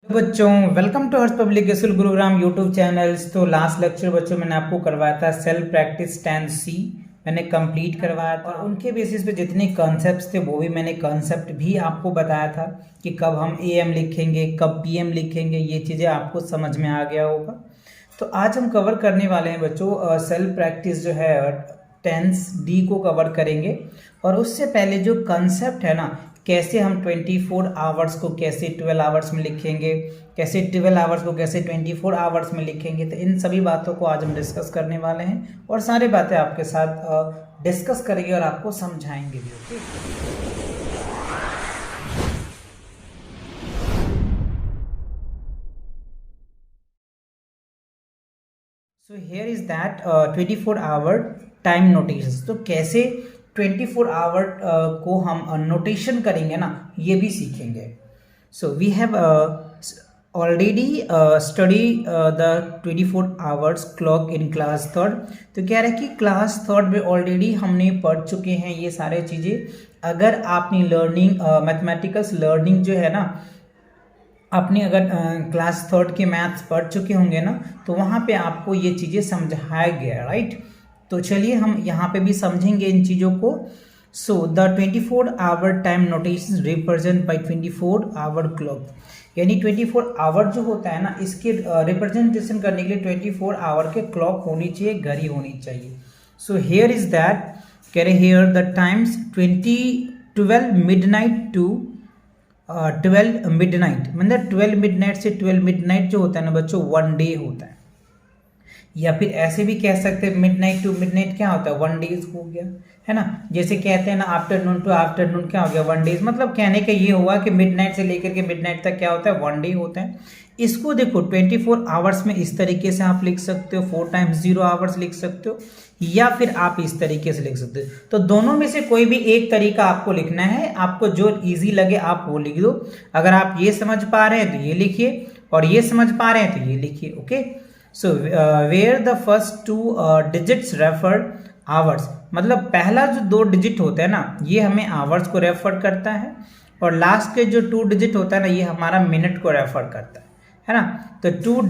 बच्चों welcome to Harsh public school Gurugram YouTube channels. तो last lecture बच्चों मैंने आपको करवाया था सेल्फ प्रैक्टिस 10C मैंने कंप्लीट करवाया था और उनके बेसिस पे जितने कॉन्सेप्ट्स थे वो भी मैंने कॉन्सेप्ट भी आपको बताया था कि कब हम AM लिखेंगे कब PM लिखेंगे, ये चीज़ें आपको समझ में आ गया होगा। तो आज हम कवर करने वाले हैं बच्चों सेल्फ प्रैक्टिस जो है 10D को कवर करेंगे। और उससे पहले जो कंसेप्ट है ना, कैसे हम 24 आवर्स को कैसे 12 आवर्स में लिखेंगे, कैसे 12 आवर्स को कैसे 24 आवर्स में लिखेंगे, तो इन सभी बातों को आज हम डिस्कस करने वाले हैं और सारी बातें आपके साथ डिस्कस करेंगे और आपको समझाएंगे भी। Okay, so here is that 24 hour time notation. तो कैसे 24 आवर को हम नोटेशन करेंगे ना, ये भी सीखेंगे। So we have already study the 24 hours clock in class third. तो क्या है कि क्लास थर्ड में ऑलरेडी हमने पढ़ चुके हैं ये सारे चीज़ें। अगर आपने लर्निंग मैथमेटिकल्स लर्निंग जो है ना, आपने अगर क्लास थर्ड के मैथ्स पढ़ चुके होंगे ना, तो वहाँ पे आपको ये चीज़ें समझाया गया, राइट। तो चलिए हम यहाँ पे भी समझेंगे इन चीज़ों को। So the 24 hour time notation represent by 24 hour clock, यानी 24 आवर जो होता है ना, इसके रिप्रेजेंटेशन करने के लिए 24 आवर के क्लॉक होनी चाहिए, घड़ी होनी चाहिए। सो हेयर इज दैट, कह रहे here the times 12 midnight to 12 midnight, मतलब 12 मिडनाइट से 12 मिडनाइट जो होता है ना बच्चों, 1 डे होता है। या फिर ऐसे भी कह सकते हैं मिडनाइट टू मिडनाइट क्या होता है, 1 डेज हो गया, है ना। जैसे कहते हैं ना आफ्टरनून टू आफ्टरनून क्या हो गया, 1 डेज। मतलब कहने का ये हुआ कि मिडनाइट से लेकर के मिडनाइट तक क्या होता है, 1 डे होता है। इसको देखो 24 आवर्स में इस तरीके से आप लिख सकते हो, 4 टाइम्स 0 आवर्स लिख सकते हो, या फिर आप इस तरीके से लिख सकते हो। तो दोनों में से कोई भी एक तरीका आपको लिखना है, आपको जो इजी लगे आप वो लिख दो। अगर आप ये समझ पा रहे हैं तो ये लिखिए, और ये समझ पा रहे हैं तो ये लिखिए। Okay, so where the first 2 digits refer hours, मतलब पहला जो 2 डिजिट होता है ना, ये हमें आवर्स को रेफर करता है, और लास्ट के जो 2 डिजिट होता है ना, ये हमारा मिनट को रेफर करता है ना। तो 2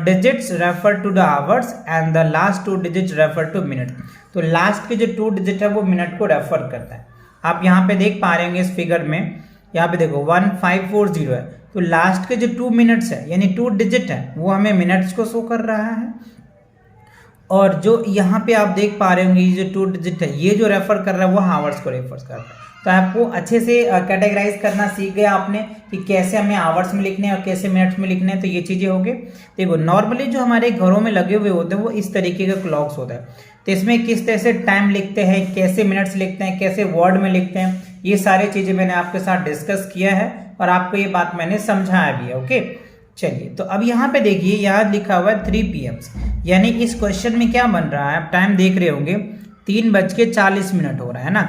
digits refer to the hours and the last 2 digit refer to minute. तो लास्ट के जो 2 डिजिट है वो मिनट को रेफर करता है। आप यहाँ पे देख पा रहे होंगे इस फिगर में, यहाँ पे देखो 1540 है, तो लास्ट के जो 2 मिनट्स है यानी 2 डिजिट है वो हमें मिनट्स को शो कर रहा है। और जो यहाँ पे आप देख पा रहे होंगे ये जो 2 डिजिट है, ये जो रेफर कर रहा है वो आवर्स को रेफर कर रहा है। तो आपको अच्छे से कैटेगराइज करना सीख गया आपने कि कैसे हमें आवर्स में लिखने हैं और कैसे मिनट्स में लिखने हैं। तो ये चीज़ें हो गई। देखो नॉर्मली जो हमारे घरों में लगे हुए होते हैं वो इस तरीके का क्लॉक्स होता है। तो इसमें किस तरह से टाइम लिखते हैं, कैसे मिनट्स लिखते हैं, कैसे वर्ड में लिखते हैं, ये सारी चीज़ें मैंने आपके साथ डिस्कस किया है और आपको ये बात मैंने समझाया भी है। ओके, चलिए तो अब यहाँ पे देखिए, यहाँ लिखा हुआ है 3 PM, यानी इस क्वेश्चन में क्या बन रहा है, आप टाइम देख रहे होंगे 3:40 हो रहा है ना,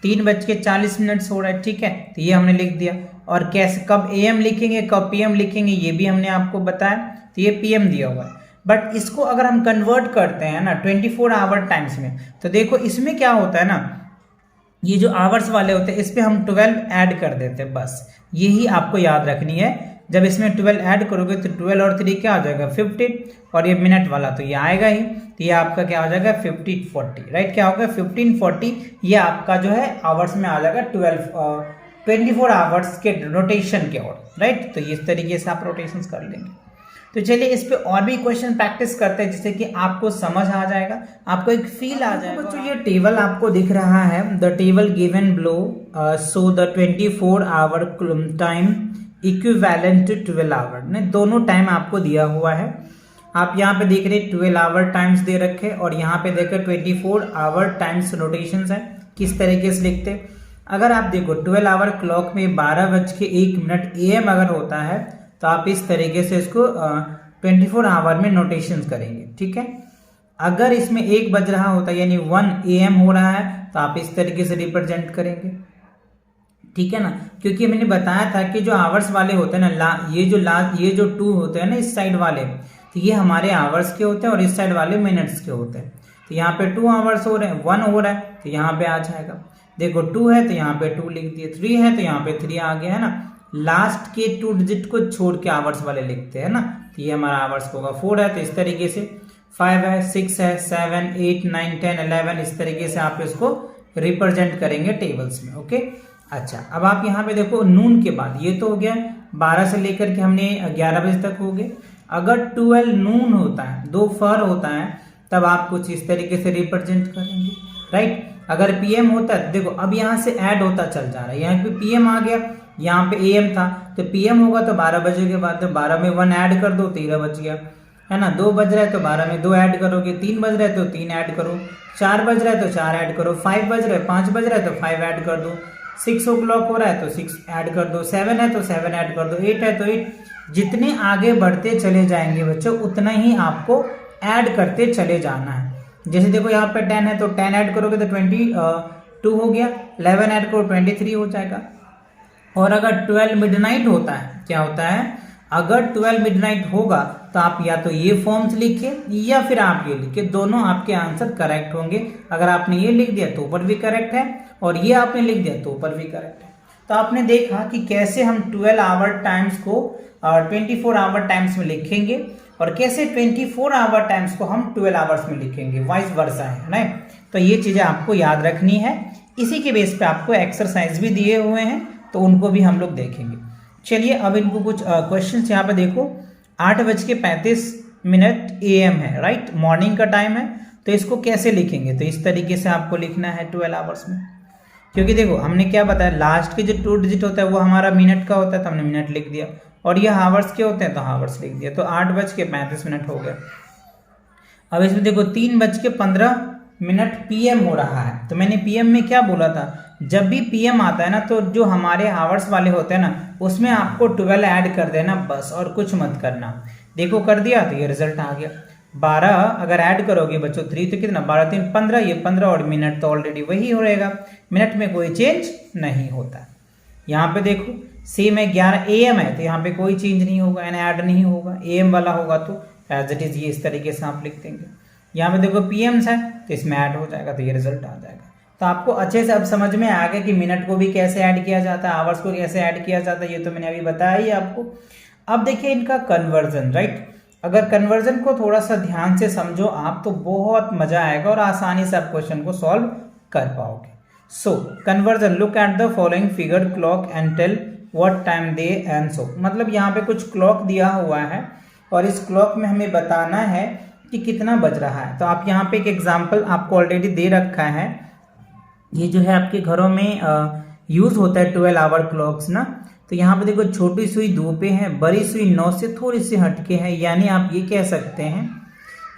3:40 हो रहा है, ठीक है। तो ये हमने लिख दिया। और कैसे कब AM लिखेंगे कब PM लिखेंगे ये भी हमने आपको बताया, तो ये PM दिया हुआ है। बट इसको अगर हम कन्वर्ट करते हैं ना 24 आवर टाइम्स में, तो देखो इसमें क्या होता है ना, ये जो आवर्स वाले होते हैं इस पर हम 12 ऐड कर देते हैं, बस यही आपको याद रखनी है। जब इसमें 12 ऐड करोगे तो 12 और 3 क्या हो जाएगा 15, और ये मिनट वाला तो ये आएगा ही, तो ये आपका क्या हो जाएगा 1540, राइट। क्या होगा 1540, ये आपका जो है आवर्स में आ जाएगा 24 आवर्स के रोटेशन के और, राइट। तो इस तरीके से आप रोटेशन कर लेंगे। तो चलिए इस पे और भी क्वेश्चन प्रैक्टिस करते हैं जिससे कि आपको समझ आ जाएगा, आपको एक फील आ जाएगा। बच्चों ये टेबल आपको दिख रहा है, the table given below so the 24 hour time equivalent to 12 hour, ने दोनों टाइम आपको दिया हुआ है। आप यहाँ पे देख रहे 12 आवर टाइम्स दे रखे, और यहाँ पे देखे 24 आवर टाइम्स नोटेशंस है, किस तरीके से लिखते। अगर आप देखो 12 आवर क्लॉक में 12:01 AM अगर होता है तो आप इस तरीके से इसको 24 आवर में नोटेशंस करेंगे, ठीक है। अगर इसमें 1 बज रहा होता है यानी 1 AM हो रहा है तो आप इस तरीके से रिप्रेजेंट करेंगे, ठीक है ना। क्योंकि मैंने बताया था कि जो आवर्स वाले होते हैं ना, ये जो 2 होते हैं ना इस साइड वाले, तो ये हमारे आवर्स के होते हैं और इस साइड वाले मिनट्स के होते हैं। तो यहाँ पे 2 आवर्स हो रहे हैं, 1 हो रहा है तो यहाँ पे आ जाएगा। देखो 2 है तो यहाँ पे 2 लिख दिए, 3 है तो यहाँ पे 3 आ गया, है ना। लास्ट के 2 डिजिट को छोड़ के आवर्स वाले लिखते हैं ना, तो ये हमारा आवर्स होगा 4 है, तो इस तरीके से 5 है, 6 है, 7, 8, 9, 10, 11, इस तरीके से आप इसको रिप्रेजेंट करेंगे टेबल्स में। ओके, अच्छा अब आप यहाँ पे देखो नून के बाद ये तो हो गया 12 से लेकर के हमने 11 बजे तक हो गए। अगर 12 नून होता है, दोपहर होता है, तब आप कुछ इस तरीके से रिप्रेजेंट करेंगे, राइट। अगर पीएम होता है, देखो अब यहाँ से ऐड होता चल जा रहा है, यहाँ पे पीएम आ गया, यहाँ पे एएम था, तो पीएम होगा तो 12 बजे के बाद, तो 12 में 1 ऐड कर दो, 13 बज गया, है ना। 2 बज रहा है तो 12 में 2 ऐड करोगे, 3 बज रहा है तो 3 ऐड करो, 4 बज रहा है तो 4 ऐड करो, 5 बज रहा है, 5 बज रहा है तो 5 ऐड कर दो, 6 o'clock हो रहा है तो 6 ऐड कर दो, 7 है तो 7 ऐड कर दो, 8 है तो 8। जितने आगे बढ़ते चले जाएंगे बच्चों, उतना ही आपको ऐड करते चले जाना है। जैसे देखो यहाँ पे 10 है तो 10 ऐड करोगे तो 22 हो गया, 11 ऐड करो 23 हो जाएगा। और अगर 12 मिडनाइट होता है, क्या होता है, अगर 12 मिडनाइट होगा तो आप या तो ये फॉर्म्स लिखिए या फिर आप ये लिखिए, दोनों आपके आंसर करेक्ट होंगे। अगर आपने ये लिख दिया तो ऊपर भी करेक्ट है, और ये आपने लिख दिया तो ऊपर भी करेक्ट है। तो आपने देखा कि कैसे हम 12 आवर टाइम्स को 24 आवर टाइम्स में लिखेंगे, और कैसे 24 आवर टाइम्स को हम 12 आवर्स में लिखेंगे, वाइस वर्सा है ना। तो ये चीजें आपको याद रखनी है। इसी के बेस पे आपको एक्सरसाइज भी दिए हुए हैं, तो उनको भी हम लोग देखेंगे। चलिए अब इनको कुछ क्वेश्चंस यहाँ पे देखो। 8:35 AM है, राइट, मॉर्निंग का टाइम है, तो इसको कैसे लिखेंगे, तो इस तरीके से आपको लिखना है 12 आवर्स में। क्योंकि देखो हमने क्या बताया, लास्ट के जो 2 डिजिट होता है वो हमारा मिनट का होता है, तो हमने मिनट लिख दिया, और ये हावर्स के होते हैं तो हावर्स लिख दिया, तो 8:35 हो गया। अब इसमें देखो 3:15 PM हो रहा है, तो मैंने PM में क्या बोला था, जब भी PM आता है ना, तो जो हमारे हावर्स वाले होते हैं ना, उसमें आपको 12 ऐड कर देना बस, और कुछ मत करना। देखो कर दिया तो ये रिजल्ट आ गया। 12 अगर ऐड करोगे बच्चों 3 तो कितना, 12 3 15, ये 15, और मिनट तो ऑलरेडी वही हो रहेगा, मिनट में कोई चेंज नहीं होता। यहाँ पे देखो सेम है, 11 AM है, तो यहाँ पे कोई चेंज नहीं होगा, यानी ऐड नहीं होगा। AM वाला होगा तो एज इट इज ये इस तरीके से आप लिख देंगे। यहाँ पे देखो PMs है तो इसमें ऐड हो जाएगा, तो ये रिजल्ट आ जाएगा। तो आपको अच्छे से अब समझ में आ गया कि मिनट को भी कैसे ऐड किया जाता है, आवर्स को कैसे ऐड किया जाता है, ये तो मैंने अभी बताया ही आपको। अब देखिए इनका कन्वर्जन, राइट। अगर कन्वर्जन को थोड़ा सा ध्यान से समझो आप, तो बहुत मजा आएगा और आसानी से आप क्वेश्चन को सॉल्व कर पाओगे। So conversion, look at the following figure clock and tell what time they and so. मतलब यहाँ पे कुछ क्लॉक दिया हुआ है, और इस क्लॉक में हमें बताना है कि कितना बज रहा है। तो आप यहाँ पे एक एग्जाम्पल आपको ऑलरेडी दे रखा है, ये जो है आपके घरों में यूज होता है 12 आवर क्लॉक्स ना। तो यहाँ पे देखो छोटी सुई 2 पे है, बड़ी सुई 9 से थोड़ी सी हटके है, यानी आप ये कह सकते हैं,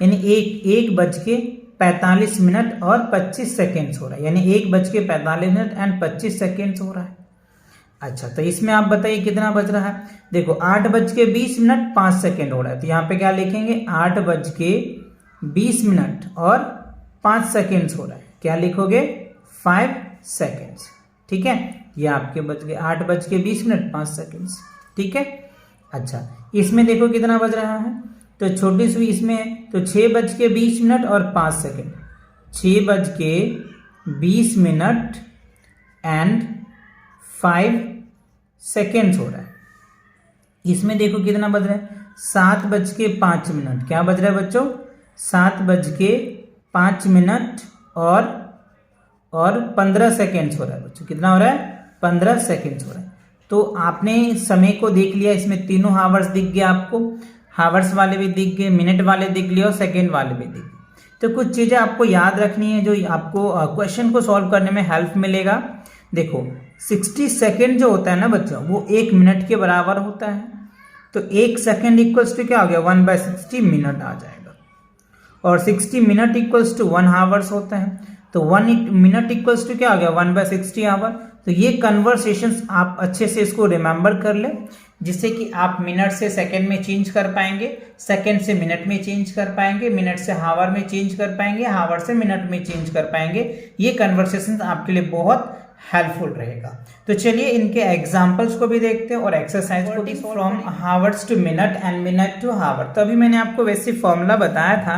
यानी 1:45 और 25 सेकेंड्स हो रहा है, यानी 1:45 एंड 25 सेकेंड्स हो रहा है। अच्छा, तो इसमें आप बताइए कितना बज रहा है। देखो 8:20 5 सेकेंड हो रहा है, तो यहाँ पे क्या लिखेंगे, 8:20 और 5 सेकेंड्स हो रहा है, क्या लिखोगे, 5 सेकेंड्स। ठीक है, ये आपके बज गए 8:20 5 सेकेंड्स। ठीक है, अच्छा इसमें देखो कितना बज रहा है, तो छोटी सुई इसमें है, तो 6:20 और 5 सेकेंड, 6:20 एंड 5 सेकेंड्स हो रहा है। इसमें देखो कितना बज रहा है, 7:05, क्या बज रहा है बच्चों, 7:05 और 15 सेकेंड्स हो रहा है बच्चों। कितना हो रहा है, 15 सेकेंड्स हो रहा है। तो आपने समय को देख लिया, इसमें तीनों हावर्स दिख गए आपको, हावर्स वाले भी दिख गए, मिनट वाले दिख लिए और सेकेंड वाले भी दिख गए। तो कुछ चीजें आपको याद रखनी है जो आपको क्वेश्चन को सॉल्व करने में हेल्प मिलेगा। देखो 60 सेकेंड जो होता है ना बच्चों, वो 1 मिनट के बराबर होता है, तो 1 सेकेंड इक्वल्स टू क्या हो गया, 1/60 मिनट आ जाएगा, और 60 मिनट इक्वल्स टू 1 आवर्स होता है, तो 1 मिनट इक्वल्स टू क्या हो गया, 1/60 आवर। तो ये कन्वर्सेशंस आप अच्छे से इसको रिमेंबर कर ले, जिससे कि आप मिनट से सेकंड में चेंज कर पाएंगे, सेकंड से मिनट में चेंज कर पाएंगे, मिनट से हावर में चेंज कर पाएंगे, हावर से मिनट में चेंज कर पाएंगे। ये कन्वर्सेशंस आपके लिए बहुत हेल्पफुल रहेगा। तो चलिए इनके एग्जांपल्स को भी देखते हैं और एक्सरसाइज को भी। From hours to minute and minute to hour. तो अभी मैंने आपको वैसे फॉर्मूला बताया था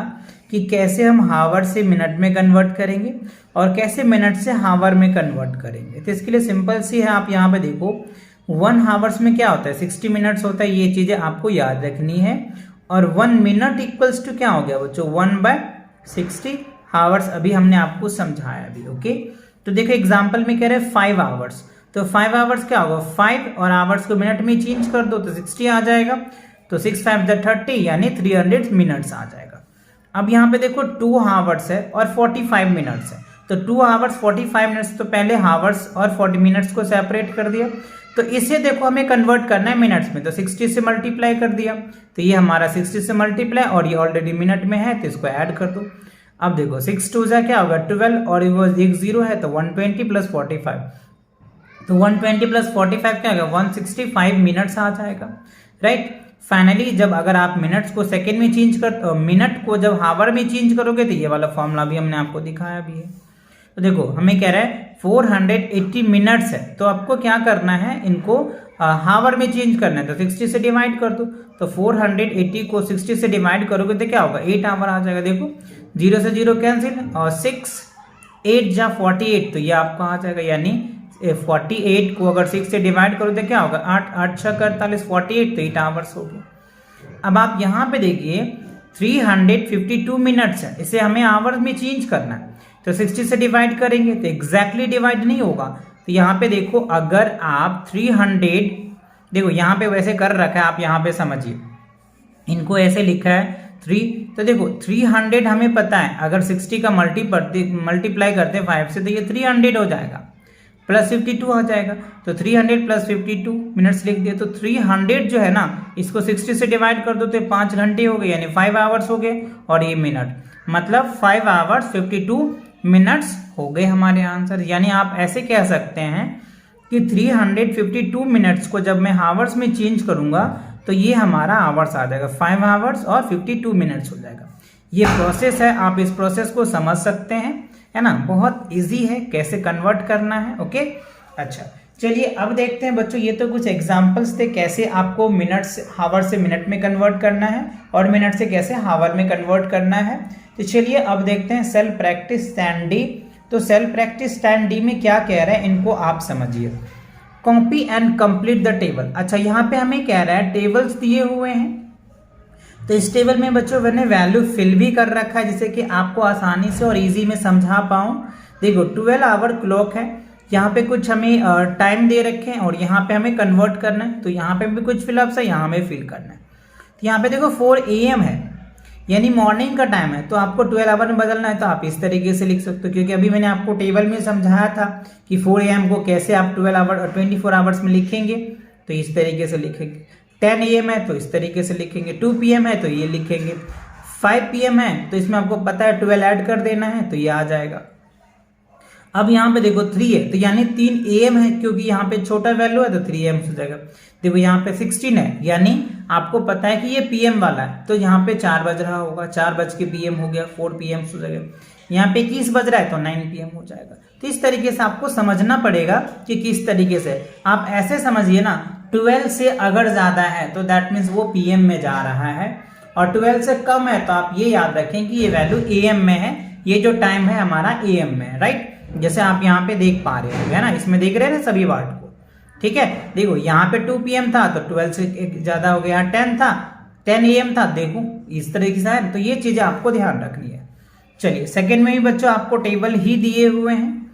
कि कैसे हम हावर से मिनट में कन्वर्ट करेंगे और कैसे मिनट से हावर में कन्वर्ट करेंगे। तो इसके लिए सिंपल सी है, आप यहाँ पे देखो 1 हावर्स में क्या होता है 60 मिनट्स होता है, ये चीजें आपको याद रखनी है। और 1 मिनट इक्वल्स टू क्या हो गया बच्चों 1/60 हावर्स, अभी हमने आपको समझाया अभी। ओके, तो देखो एग्जाम्पल में कह रहे हैं 5 आवर्स, तो 5 आवर्स क्या होगा 5 और आवर्स को मिनट में चेंज कर दो तो 60 आ जाएगा, तो 6 5 30 यानी 300 मिनट्स आ जाएगा। अब यहाँ पे देखो 2 हावर्स है और 45 मिनट्स है, तो 2 आवर्स 45 मिनट्स, तो पहले हावर्स और 40 मिनट्स को सेपरेट कर दिया, तो इसे देखो हमें कन्वर्ट करना है मिनट्स में, तो 60 से मल्टीप्लाई कर दिया, तो ये हमारा 60 से मल्टीप्लाई और ये ऑलरेडी मिनट में है तो इसको ऐड कर दो। अब देखो 6 2 जा क्या होगा 12 और वो एक 0 है तो 120 प्लस 45, तो 120 प्लस 45 क्या होगा 165 मिनट्स आ जाएगा, राइट। फाइनली जब अगर आप मिनट्स को सेकेंड में चेंज कर मिनट को जब हावर में चेंज करोगे तो ये वाला फॉर्मूला भी हमने आपको दिखाया भी है। तो देखो हमें कह रहा है 480 मिनट्स है, तो आपको क्या करना है इनको हावर में चेंज करना है, तो 60 से डिवाइड कर दो, तो 480 को 60 से डिवाइड करोगे तो क्या होगा 8 आवर आ जाएगा। देखो 0 से 0 कैंसिल और 6 8 जा 48, तो ये आपका आ जाएगा, यानी 48 को अगर 6 से डिवाइड करो तो क्या होगा 8 8 6 48 48, तो 8 आवर्स हो गए। अब आप यहाँ पे देखिए 352 मिनट्स है, इसे हमें आवर्स में चेंज करना है, तो 60 से डिवाइड करेंगे तो एग्जैक्टली डिवाइड नहीं होगा, तो यहाँ पे देखो अगर आप 300 देखो यहाँ पे वैसे कर रखा है, आप यहाँ पे समझिए इनको ऐसे लिखा है 3, तो देखो 300 हमें पता है अगर 60 का मल्टीप्लाई करते हैं 5 से तो ये 300 हो जाएगा, प्लस 52 आ जाएगा, तो 300 प्लस 52 मिनट्स लिख दिए, तो 300 जो है ना इसको 60 से डिवाइड कर दो तो 5 घंटे हो गए, यानी 5 आवर्स हो गए, और ये मिनट मतलब 5 आवर्स 52 मिनट्स हो गए हमारे आंसर। यानी आप ऐसे कह सकते हैं कि 352 मिनट्स को जब मैं हावर्स में चेंज करूंगा तो ये हमारा आवर्स आ जाएगा, 5 आवर्स और 52 मिनट्स हो जाएगा। ये प्रोसेस है, आप इस प्रोसेस को समझ सकते हैं, है ना, बहुत इजी है कैसे कन्वर्ट करना है। ओके, अच्छा चलिए अब देखते हैं बच्चों, ये तो कुछ एग्जांपल्स थे कैसे आपको मिनट से हावर से मिनट में कन्वर्ट करना है और मिनट से कैसे हावर में कन्वर्ट करना है। तो चलिए अब देखते हैं सेल्फ प्रैक्टिस स्टैंड डी। तो सेल्फ प्रैक्टिस स्टैंड डी में क्या कह रहा है इनको आप समझिए। Copy and complete the table. अच्छा यहाँ पे हमें कह रहा है टेबल्स दिए हुए हैं, तो इस टेबल में बच्चों मैंने वैल्यू फिल भी कर रखा है जिससे कि आपको आसानी से और इजी में समझा पाऊँ। देखो 12 आवर क्लॉक है, यहाँ पे कुछ हमें टाइम दे रखे हैं और यहाँ पे हमें कन्वर्ट करना है, तो यहाँ पे भी कुछ फिलअप्स है, यहाँ हमें फिल करना है। तो यहाँ पे देखो 4 AM है यानी मॉर्निंग का टाइम है, तो आपको 12 आवर में बदलना है, तो आप इस तरीके से लिख सकते हो, क्योंकि अभी मैंने आपको टेबल में समझाया था कि 4 AM को कैसे आप 12 आवर और 24 आवर्स में लिखेंगे, तो इस तरीके से लिखेंगे। 10 AM है तो इस तरीके से लिखेंगे, 2 PM है तो ये लिखेंगे, 5 PM है तो इसमें आपको पता है 12 ऐड कर देना है तो ये आ जाएगा। अब यहाँ पे देखो 3 है तो यानी 3 AM है, क्योंकि यहाँ पे छोटा वैल्यू है तो 3 AM हो जाएगा। देखो यहाँ पे 16 है यानी आपको पता है कि ये PM वाला है, तो यहाँ पे 4 बज रहा होगा, 4 बज के PM हो गया, 4 PM हो जाएगा। यहाँ पे 21 बज रहा है तो 9 PM हो जाएगा। तो इस तरीके से आपको समझना पड़ेगा कि किस तरीके से। आप ऐसे समझिए ना, 12 से अगर ज्यादा है तो दैट मीन्स वो PM में जा रहा है, और 12 से कम है तो आप ये याद रखें कि ये वैल्यू AM में है, ये जो टाइम है हमारा AM में है, राइट। जैसे आप यहाँ पे देख पा रहे हो, है ना, इसमें देख रहे हैं ना सभी वार्ड को, ठीक है। देखो यहाँ पे 2 PM था तो 12 से ज्यादा हो गया, 10 था 10 AM था, देखो इस तरीके से है, तो ये चीजें आपको ध्यान रखनी है। चलिए सेकंड में भी बच्चों आपको टेबल ही दिए हुए हैं,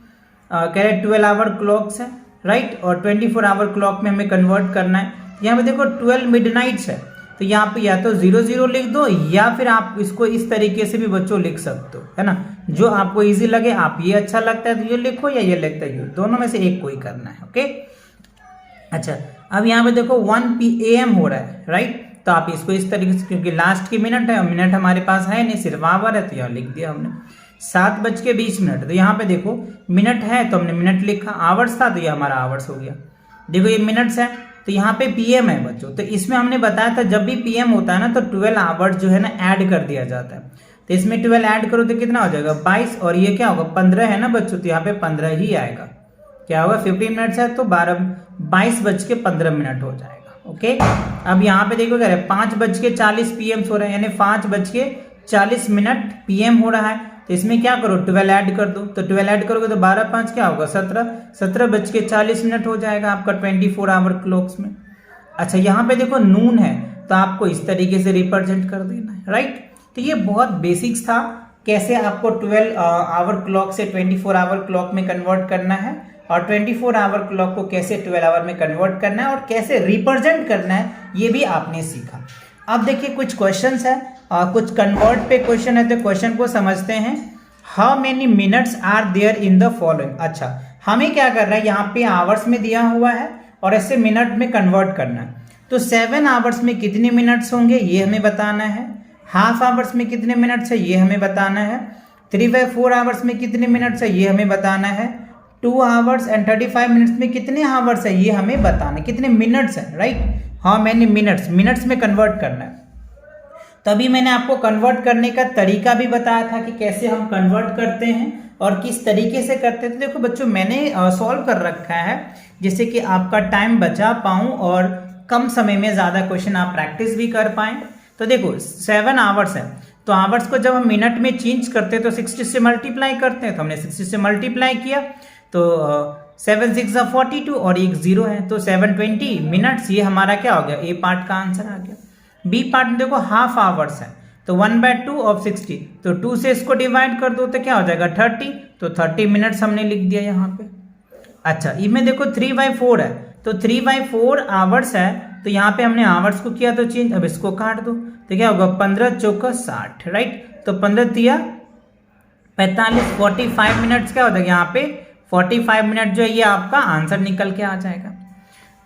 कह रहे 12 आवर क्लॉक्स है, राइट, और 24 आवर क्लॉक में हमें कन्वर्ट करना है। यहाँ पे देखो 12 मिडनाइट्स है, तो यहाँ पे या तो 00 लिख दो या फिर आप इसको इस तरीके से भी बच्चों लिख सकते हो, है ना, जो आपको इजी लगे। आप ये अच्छा लगता है तो ये लिखो या ये लगता है, दोनों में से एक कोई करना है। ओके, अच्छा अब यहाँ पे देखो 1 PM हो रहा है, राइट, तो आप इसको इस तरीके से, क्योंकि लास्ट की मिनट है और मिनट हमारे पास है नहीं, सिर्फ आवर है, तो यहाँ लिख दिया हमने 7:20, तो यहाँ पे देखो मिनट है तो हमने मिनट लिखा, आवर्स था तो ये हमारा आवर्स हो गया। देखो ये मिनट्स है तो यहाँ पे PM है बच्चों, तो इसमें हमने बताया था जब भी PM होता है ना तो 12 आवर्स जो है ना ऐड कर दिया जाता है, तो इसमें 12 ऐड करो तो कितना हो जाएगा 22, और ये क्या होगा 15 है ना बच्चों, तो यहाँ पे 15 ही आएगा। क्या होगा 15 मिनट्स है तो 22:15 हो जाएगा। ओके, अब यहाँ पे देखो क्या है 5:40 PM हो रहा है, यानी 5:40 PM हो रहा है, तो इसमें क्या करो 12 ऐड कर दो, तो 12 ऐड करोगे तो 12 5 क्या होगा 17, 17:40 हो जाएगा आपका 24 आवर क्लॉक्स में। अच्छा यहाँ पे देखो नून है तो आपको इस तरीके से रिप्रेजेंट कर देना है, राइट। तो ये बहुत बेसिक्स था कैसे आपको 12 आवर क्लॉक से 24 आवर क्लॉक में कन्वर्ट करना है और 24 आवर क्लॉक को कैसे 12 आवर में कन्वर्ट करना है और कैसे रिप्रेजेंट करना है, ये भी आपने सीखा। अब देखिए कुछ क्वेश्चंस है, कुछ कन्वर्ट पे क्वेश्चन है, तो क्वेश्चन को समझते हैं। How many minutes are there in the following. अच्छा हमें क्या करना है, यहाँ पे आवर्स में दिया हुआ है और ऐसे मिनट में कन्वर्ट करना है। तो 7 आवर्स में कितने मिनट्स होंगे ये हमें बताना है, हाफ आवर्स में कितने मिनट्स है ये हमें बताना है, 3/4 आवर्स में कितने मिनट्स है ये हमें बताना है, 2 आवर्स एंड 35 मिनट्स में कितने आवर्स है ये हमें बताना है, कितने मिनट्स है, right. How many minutes, minutes में कन्वर्ट करना है। तभी मैंने आपको कन्वर्ट करने का तरीका भी बताया था कि कैसे हम कन्वर्ट करते हैं और किस तरीके से करते थे। देखो बच्चों मैंने सॉल्व कर रखा है जिससे कि आपका टाइम बचा पाऊँ और कम समय में ज़्यादा क्वेश्चन आप प्रैक्टिस भी कर पाएँ। तो देखो 7 आवर्स है तो आवर्स को जब हम मिनट में चेंज करते हैं तो 60 से मल्टीप्लाई करते हैं, तो हमने 60 से मल्टीप्लाई किया तो 7 6 42 और एक 0 है तो 720 मिनट्स, ये हमारा क्या हो गया, ए पार्ट का आंसर आ गया। बी पार्ट में देखो हाफ आवर्स है तो 1/2 ऑफ 60, तो 2 से इसको डिवाइड कर दो तो क्या हो जाएगा 30, तो 30 मिनट्स हमने लिख दिया यहाँ पे। अच्छा इनमें देखो 3/4 है तो 3/4 आवर्स है तो यहाँ पे हमने आवर्स को किया तो चेंज, अब इसको काट दो तो क्या होगा 15 चौका 60, राइट। तो 15 तिया 45, 45 मिनट्स क्या होता है यहाँ पे 45 मिनट जो है ये आपका आंसर निकल के आ जाएगा।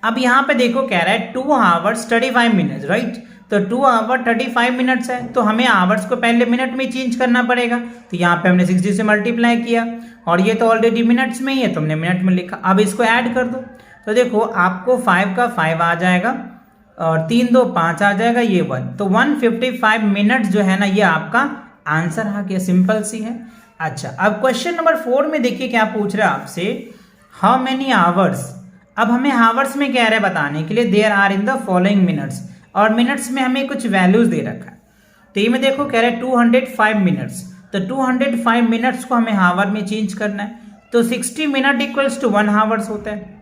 अब यहाँ पे देखो कह रहा है 2 आवर्स 35 मिनट्स, राइट। तो 2 आवर 35 मिनट्स है तो हमें आवर्स को पहले मिनट में चेंज करना पड़ेगा, तो यहाँ पे हमने 60 से मल्टीप्लाई किया और ये तो ऑलरेडी मिनट्स में ही है तो हमने मिनट में लिखा। अब इसको ऐड कर दो तो देखो आपको 5 का 5 आ जाएगा और 3 2 5 आ जाएगा, ये 1, तो 155 मिनट्स जो है ना ये आपका आंसर आ गया, सिंपल सी है। अच्छा अब क्वेश्चन नंबर 4 में देखिए क्या पूछ रहा है आपसे, हाउ मेनी आवर्स। अब हमें आवर्स में कह रहा है बताने के लिए there are in the following minutes, और मिनट्स में हमें कुछ वैल्यूज दे रखा है। तो ये में देखो कह रहा है 205 मिनट्स, तो 205 मिनट्स को हमें आवर में चेंज करना है, तो 60 मिनट इक्वल्स टू 1 आवर्स होता है,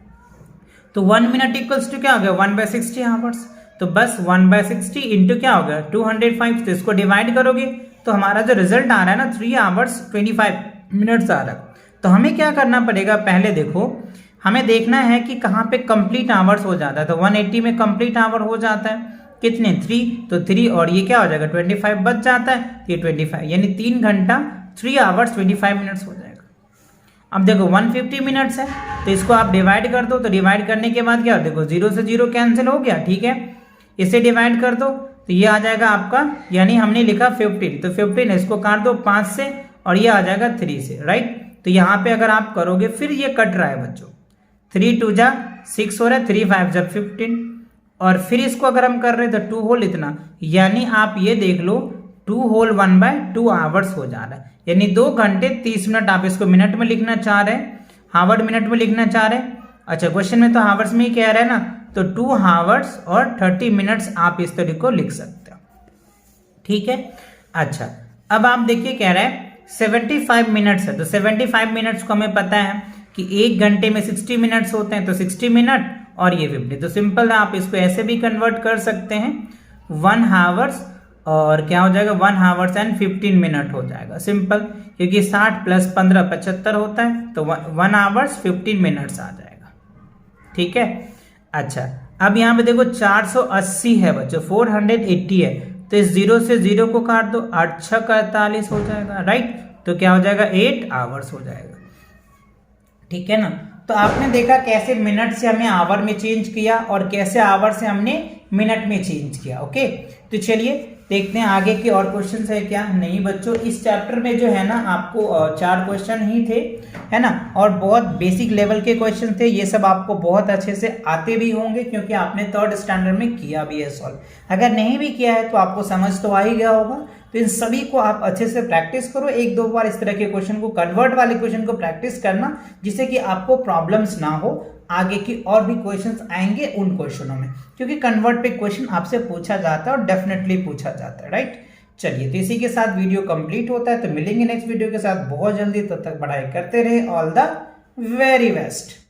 तो 1 मिनट इक्वल्स टू क्या हो गया 1/60 आवर्स, तो बस 1/60 इंटू क्या हो गया 205, तो इसको डिवाइड करोगे तो हमारा जो रिजल्ट आ रहा है ना 3 आवर्स 25 मिनट्स आ रहा है। तो हमें क्या करना पड़ेगा, पहले देखो हमें देखना है कि कहाँ पे कंप्लीट आवर्स हो जाता है, तो 180 में कंप्लीट आवर हो जाता है कितने 3, तो 3 और ये क्या हो जाएगा 25 बच जाता है, ये 25 यानी 3 घंटा 3 आवर्स 25 मिनट्स हो जाएगा। अब देखो 150 मिनट्स है तो इसको आप डिवाइड कर दो, तो डिवाइड करने के बाद क्या देखो 0 से 0 कैंसिल हो गया, ठीक है। इसे डिवाइड कर दो तो ये आ जाएगा आपका, यानी हमने लिखा 15, तो 15 इसको काट दो 5 से और ये आ जाएगा 3 से, राइट। तो यहाँ पे अगर आप करोगे फिर ये कट रहा है बच्चों, 3 2 जा 6 हो रहा है, 3 5 जा 15 और फिर इसको अगर हम कर रहे हैं तो 2 होल इतना, यानी आप ये देख लो 2 होल 1/2 आवर्स हो जा रहा है, यानी 2 घंटे 30 मिनट। आप इसको मिनट में लिखना चाह रहे हैं, हावर मिनट में लिखना चाह रहे हैं। अच्छा क्वेश्चन में तो हावर्स में ही कह रहा है ना, तो 2 हावर्स और 30 मिनट्स आप इस तरीके को लिख सकते हो, ठीक है। अच्छा अब आप देखिए कह रहा है 75 मिनट्स है, तो 75 मिनट्स को हमें पता है कि 1 घंटे में 60 मिनट्स होते हैं, तो 60 मिनट और ये 50, तो सिंपल है आप इसको ऐसे भी कन्वर्ट कर सकते हैं 1 हावर्स और क्या हो जाएगा 1 हावर्स एंड 15 मिनट हो जाएगा, सिंपल, क्योंकि 60 + 15 75 होता है, तो 1 आवर्स 15 मिनट्स आ जाएगा, ठीक है। अच्छा अब यहाँ पे देखो 480 है बच्चों, 480 है, तो इस 0 से 0 को काट दो, 8 6 41 हो जाएगा, राइट। तो क्या हो जाएगा 8 आवर्स हो जाएगा, ठीक है ना। तो आपने देखा कैसे मिनट से हमें आवर में चेंज किया और कैसे आवर से हमने मिनट में चेंज किया, ओके। तो चलिए देखते हैं आगे के और क्वेश्चन है क्या नहीं बच्चों। इस चैप्टर में जो है ना आपको 4 क्वेश्चन ही थे, है ना, और बहुत बेसिक लेवल के क्वेश्चन थे। ये सब आपको बहुत अच्छे से आते भी होंगे क्योंकि आपने 3rd स्टैंडर्ड में किया भी है सॉल्व। अगर नहीं भी किया है तो आपको समझ तो आ ही गया होगा। तो इन सभी को आप अच्छे से प्रैक्टिस करो, 1-2 बार इस तरह के क्वेश्चन को, कन्वर्ट वाले क्वेश्चन को प्रैक्टिस करना, जिससे कि आपको प्रॉब्लम्स ना हो। आगे की और भी क्वेश्चंस आएंगे उन क्वेश्चनों में, क्योंकि कन्वर्ट पे क्वेश्चन आपसे पूछा जाता है और डेफिनेटली पूछा जाता है, राइट। चलिए, तो इसी के साथ वीडियो कंप्लीट होता है, तो मिलेंगे नेक्स्ट वीडियो के साथ बहुत जल्दी। तब तक पढ़ाई करते रहे। All the very best.